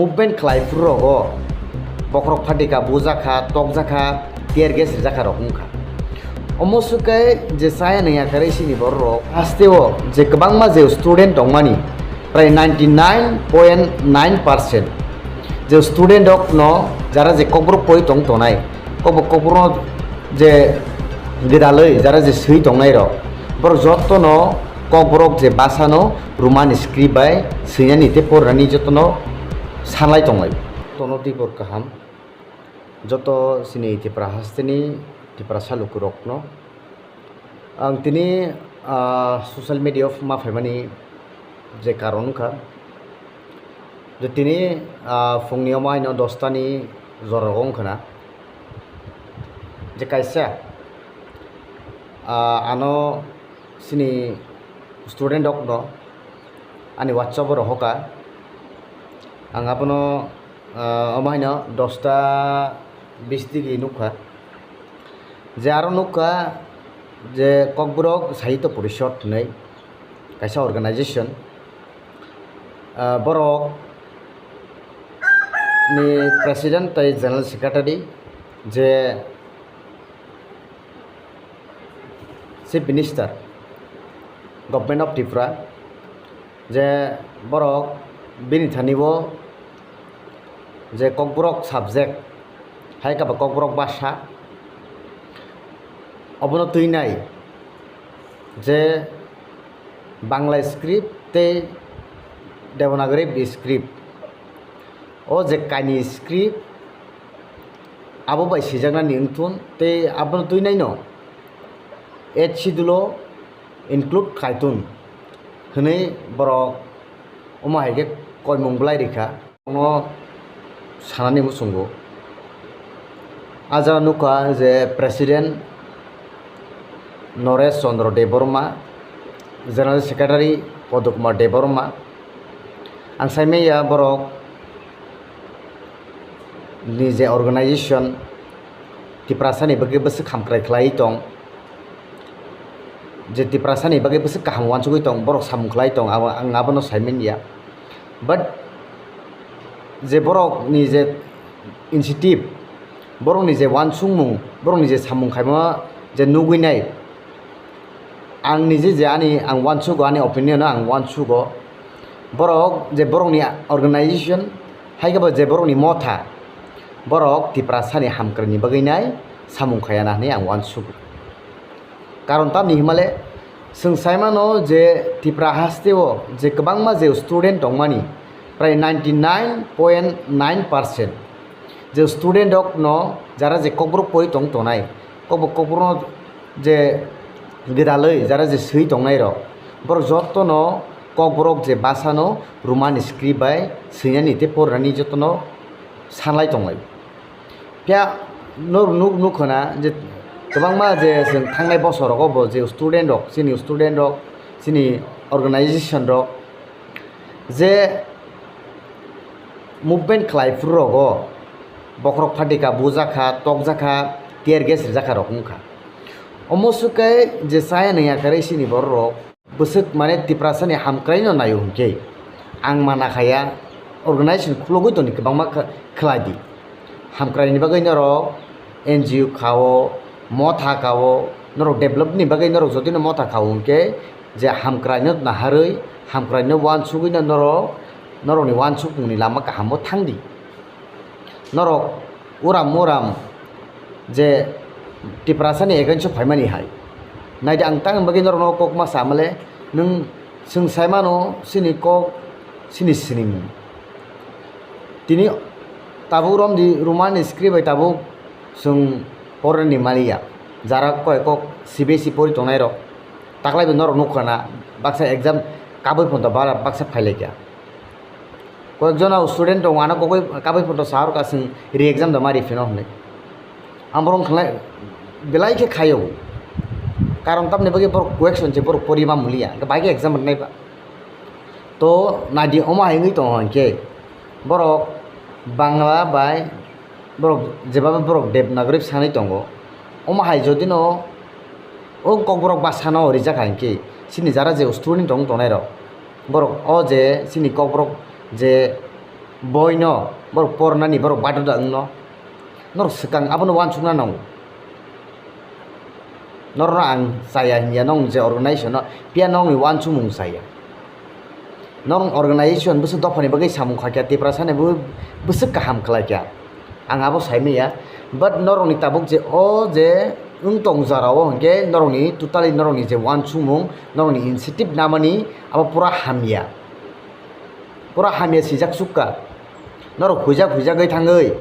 movement খালাইফুররগো বখরক ফাটিকা বুজাखा तकजाखा tear gas জাখা রকমखा अमसुकै जे साया नैया करे सिनि बररक हास्तेओ जे गोबांमा जे स्टुडेन्ट दंमानि प्राय 99.9% जे स्टुडेन्ट दक न जारा जे कब्र पय दं तनाय कब्र जे गेदालै जारा जे सै दंनाय र बर जतन कब्रक जे बासानो रुमान स्क्रिप्ट बाय सैयानि ते पररानि जतन सानलाय दंलाय तनति बर गाहाम जत सिनि इतिफ्रा हास्तेनि Tipra सालुku rokno ang tini social media of mafaimani je karon kha je tini fungni mai no 10 ni jorogong khana je kaisa ano sini student ok no ani whatsapp ro hoka ang apono amai no 10 ta 20 digi nukha যে আরো নৌকা যে ককবরক সাহিত্য পরিষদ নেই কাইসা organisation বরক ni president তাই general secretary যে chief minister government of Tripura যে বরক বিনি থানিব যে ককবরক সাবজেক্ট হাই কাবা ককবরক ভাষা অবনত তুই নাই যে বাংলা স্ক্রিপ্ট তে দেবনাগরী স্ক্রিপ্ট ও যে কানি স্ক্রিপ্ট আবো বাই সিজাগনা নিংথুন তে আবনত তুই নাই ন এড শিডুলো ইনক্লুড খাইতুন হনে বরক অমাহাইকে কয় মংবলাই রেখা কোনো সানানি মুসুঙ্গো আজা নুকা যে প্রেসিডেন্ট नरेश चंद्र देबबर्मा जेनेरेल सेक्रेटारि पद कुमार देबबर्मा आं साइमेया बरक नि जे अर्गानाइजेशन तिप्रासानि बागै बसो खामख्राय खलाय दं जे तिप्रासानि बागै बसो गाहाम वानसुगै दं बरक सामुखलाय दं आं आबनो साइमेनिया बाट जे बरक नि जे इनिशिएटिभ बरक नि जे वानसुंमुं बरक नि जे सामुखायमा जे नुगैनाय आं निजे जे आं वानसुगो आंनि अपिनियन आं वानसुगो बरक जे बरकनि अर्गानाइजेशन हाइगाबो जे बरकनि मथा बरक तिप्रासानि हामख्रायनि बागैनाय सामुखायाना होननानै आं वानसुगो कारन तानि हिमाले जों साइमानो जे तिप्रा हास्तेओ जे गोबांमा जे स्टुडेन्ट दंमानि प्राय 99.9% जे स्टुडेन्ट दक न जारा जे कब्र पय दं तनाय कब्र जे गेदालै जारा जे सै दंनाय र बर जतन कब्रक जे बासानो रुमान स्क्रिप्ट बाय सैयानि ते पररानि जतन सानलाय दंलाय प्या नुखना जे गोबांमा जे जों थांनाय बोसोरावबो जे स्टुडेन्ट दक जोंनि अर्गानाइजेशन दक जे मुभमेन्ट खालायफुररगो बखरक फाटिका बुजाखा तकजाखा टियार ग्यास जाखा रकमखा अमसुकै जे साया नैया करे सिनि बररक बोसोक माने तिप्रासानि हामख्रायनो नायो हुंके आं मानाखाया अर्गानाइजेशन खुलगै दनि गोबांमा खलायदि हामख्रायनि बागै नरक एनजिओ खाओ मथा खाओ नरक डेभलपनि बागै नरक जदिनो मथा खाओ हुंके जे हामख्रायनो नाहारै हामख्रायनो वानसुगैनो नरकनि वानसुगनि लामा गाहामबो थांदि नरक उराम जे तिप्रासानि एगेन्स्ट फाइमानि हाय नायदे आं तां बागै नरक कक मा सामले नों जों साइमानो सिनि कक सिनि तिनि ताबु रमदि रुमान स्क्रिप्ट ताबु जों परनि मालिया जारा कय कक सिबिएसइ परि तंनाय र ताकलायबो नरक नखना बाक्सा एग्जाम काबै फन्द बारा बाक्सा फाइलायगा कयेकजना स्टुडेन्ट दं आना कय काबै फन्द सार कासिं रि एग्जाम दा मारि फिनो हनै आमरं खलाय बेलायके खायो कारण तबने बगे बर क्वेश्चन जे बर परिमा मुलिया बागे एग्जाम मोननायबा तो नादि अमा हायङै दं हनके बरक बांला बाय बरक जेबाबो बरक देबनागरि सानै दङ अमा हाय जदिनो ओ ककबरक बासानो ओरै जाखायनके सिनि जारा जे स्टुडेन्ट दं तनाय र बरक ओ जे सिनि ककबरक जे boyno borok pornani borok badada angno norok sekang abono wansukna nango norno ang saya hiya nong je organization no pia nong ni wansumung saya nong organization busu dopani bagai samung khakya tiprasane busu kaham khlakya ang abo saime ya but norok ni tabuk je o je tong jarao hingke norok ni totally norok ni je wansumung norok ni initiative namani abo pura hamya sijak sukka norok hujak gai thangoi